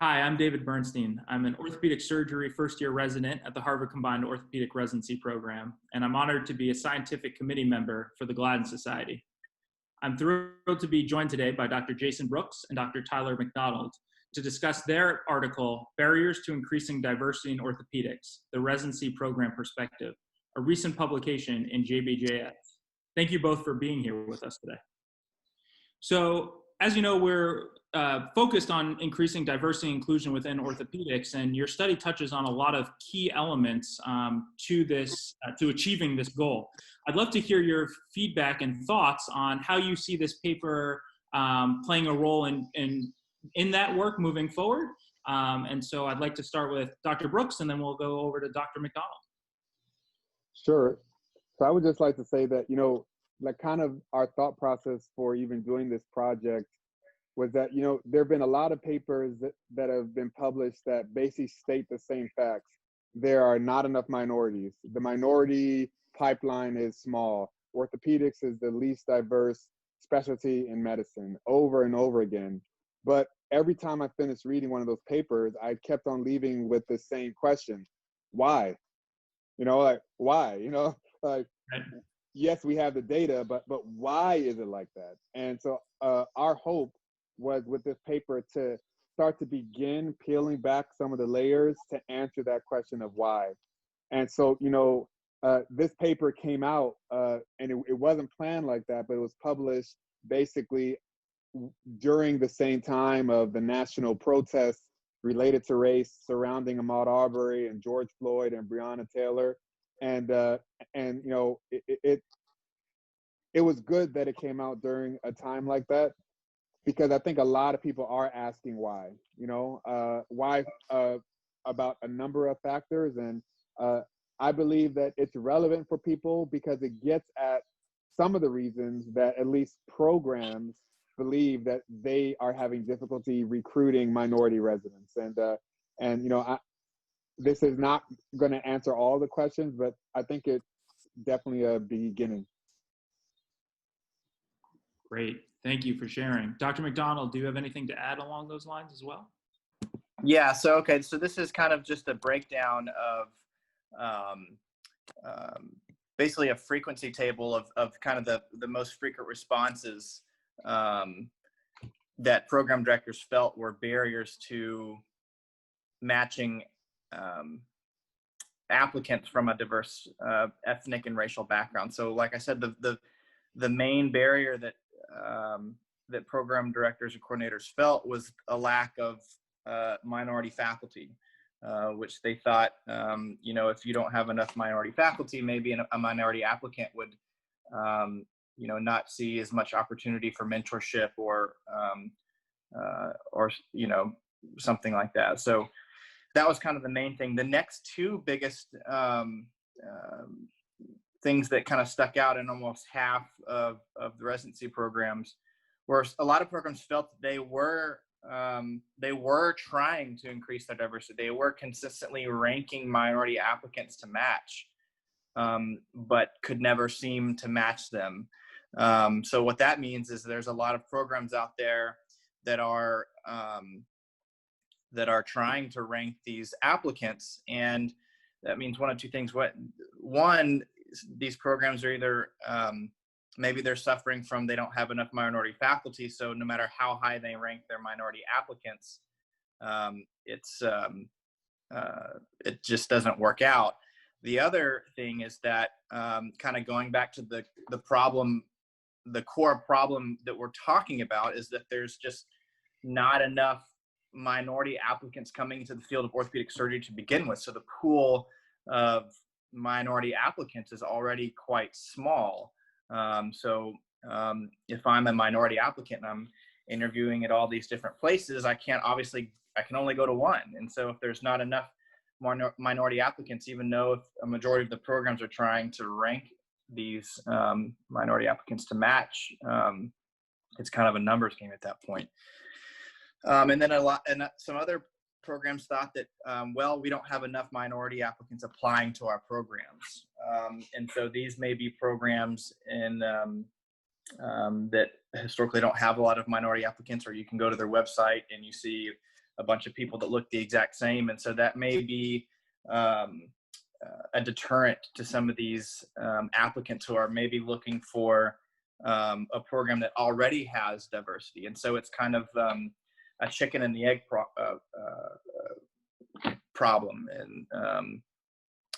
Hi, I'm David Bernstein. I'm an orthopedic surgery first-year resident at the Harvard Combined Orthopedic Residency Program, and I'm honored to be a scientific committee member for the Gladden Society. I'm thrilled to be joined today by Dr. Jaysson Brooks and Dr. Tyler McDonald to discuss their article, Barriers to Increasing Diversity in Orthopaedics, the Residency Program Perspective, a recent publication in JBJS. Thank you both for being here with us today. So, as you know, we're focused on increasing diversity and inclusion within orthopedics, and your study touches on a lot of key elements to achieving this goal. I'd love to hear your feedback and thoughts on how you see this paper playing a role in that work moving forward. And so I'd like to start with Dr. Brooks, and then we'll go over to Dr. McDonald. Sure. So I would just like to say that, like kind of our thought process for even doing this project was that, there have been a lot of papers that have been published that basically state the same facts. There are not enough minorities. The minority pipeline is small. Orthopedics is the least diverse specialty in medicine, over and over again. But every time I finished reading one of those papers, I kept on leaving with the same question: why? Why? Yes, we have the data, but why is it like that? And so our hope was with this paper to start to begin peeling back some of the layers to answer that question of why. And so, this paper came out, and it wasn't planned like that, but it was published basically during the same time of the national protests related to race surrounding Ahmaud Arbery and George Floyd and Breonna Taylor. And it was good that it came out during a time like that, because I think a lot of people are asking why, why about a number of factors. And I believe that it's relevant for people because it gets at some of the reasons that at least programs believe that they are having difficulty recruiting minority residents. This is not going to answer all the questions, but I think it's definitely a beginning. Great. Thank you for sharing. Dr. McDonald, do you have anything to add along those lines as well? Yeah, so this is kind of just a breakdown of basically a frequency table of kind of the most frequent responses that program directors felt were barriers to matching applicants from a diverse ethnic and racial background. So like I said, the main barrier that program directors and coordinators felt was a lack of minority faculty, which they thought, if you don't have enough minority faculty, maybe a minority applicant would, not see as much opportunity for mentorship or something like that. So that was kind of the main thing. The next two biggest things that kind of stuck out in almost half of the residency programs were a lot of programs felt that they were trying to increase their diversity. They were consistently ranking minority applicants to match, but could never seem to match them. So what that means is there's a lot of programs out there that are trying to rank these applicants, and that means one of two things. One, these programs are either maybe they're suffering from they don't have enough minority faculty, so no matter how high they rank their minority applicants, it just doesn't work out. The other thing is that kind of going back to the problem, the core problem that we're talking about is that there's just not enough minority applicants coming into the field of orthopedic surgery to begin with. So the pool of minority applicants is already quite small. If I'm a minority applicant and I'm interviewing at all these different places, I can only go to one. And so if there's not enough minority applicants, even though if a majority of the programs are trying to rank these minority applicants to match, it's kind of a numbers game at that point. And then some other programs thought that, we don't have enough minority applicants applying to our programs. And so these may be programs that historically don't have a lot of minority applicants, or you can go to their website and you see a bunch of people that look the exact same. And so that may be a deterrent to some of these applicants who are maybe looking for a program that already has diversity. And so it's kind of a chicken and the egg problem. And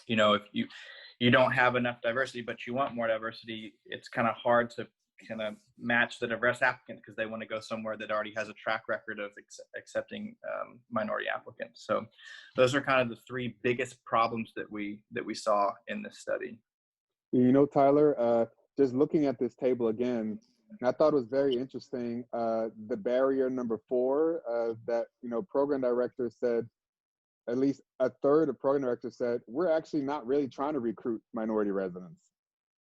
if you don't have enough diversity, but you want more diversity, it's kind of hard to kind of match the diverse applicant because they want to go somewhere that already has a track record of accepting minority applicants. So those are kind of the three biggest problems that we saw in this study. Tyler, just looking at this table again, I thought it was very interesting. The barrier number 4 that, program directors said, at least a third of program directors said, we're actually not really trying to recruit minority residents.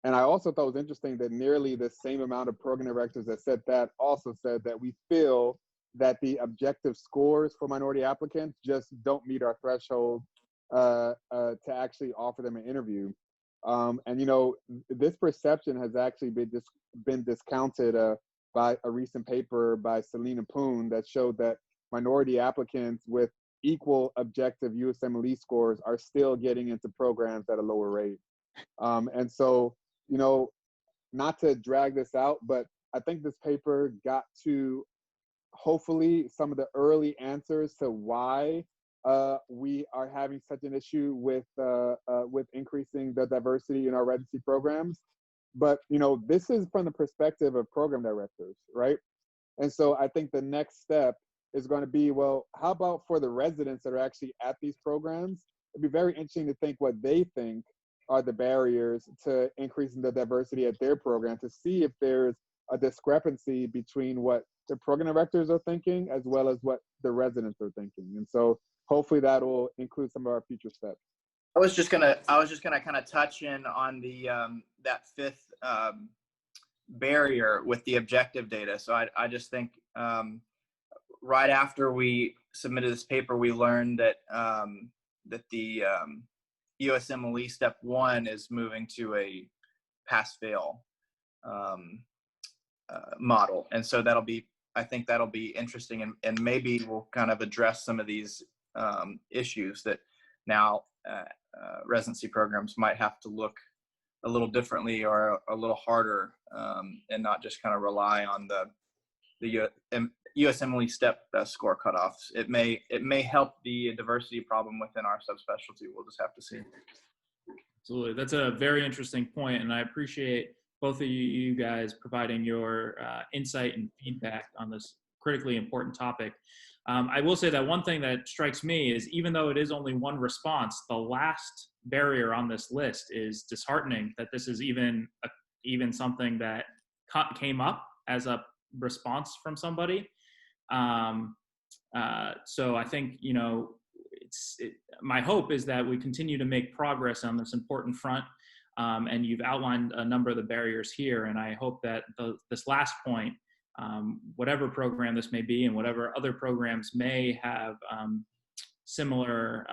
And I also thought it was interesting that nearly the same amount of program directors that said that also said that we feel that the objective scores for minority applicants just don't meet our threshold to actually offer them an interview. This perception has actually been discounted by a recent paper by Selena Poon that showed that minority applicants with equal objective USMLE scores are still getting into programs at a lower rate. And so, not to drag this out, but I think this paper got to hopefully some of the early answers to why we are having such an issue with increasing the diversity in our residency programs. But, this is from the perspective of program directors, right? And so I think the next step is going to be, well, how about for the residents that are actually at these programs? It'd be very interesting to think what they think are the barriers to increasing the diversity at their program, to see if there's a discrepancy between what the program directors are thinking as well as what the residents are thinking. And so hopefully that will include some of our future steps. I was just gonna kind of touch in on the that 5th barrier with the objective data. So I just think right after we submitted this paper, we learned that that the USMLE step 1 is moving to a pass-fail model, and so I think that'll be interesting, and maybe we'll kind of address some of these issues that now residency programs might have to look a little differently or a little harder, and not just kind of rely on the USMLE step score cutoffs. It may help the diversity problem within our subspecialty. We'll just have to see. Absolutely. That's a very interesting point, and I appreciate both of you guys providing your insight and feedback on this critically important topic. I will say that one thing that strikes me is, even though it is only one response, the last barrier on this list is disheartening that this is even something that came up as a response from somebody. So I think, my hope is that we continue to make progress on this important front. And you've outlined a number of the barriers here. And I hope that this last point, whatever program this may be and whatever other programs may have similar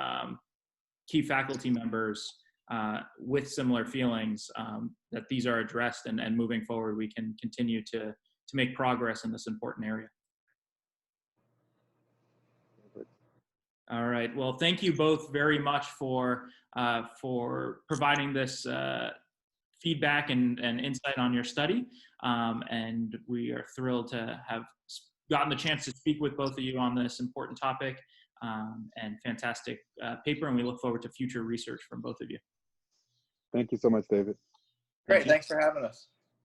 key faculty members with similar feelings, that these are addressed, and moving forward, we can continue to make progress in this important area. All right. Well, thank you both very much for providing this feedback and insight on your study. And we are thrilled to have gotten the chance to speak with both of you on this important topic, and fantastic paper. And we look forward to future research from both of you. Thank you so much, David. Great. Thanks for having us.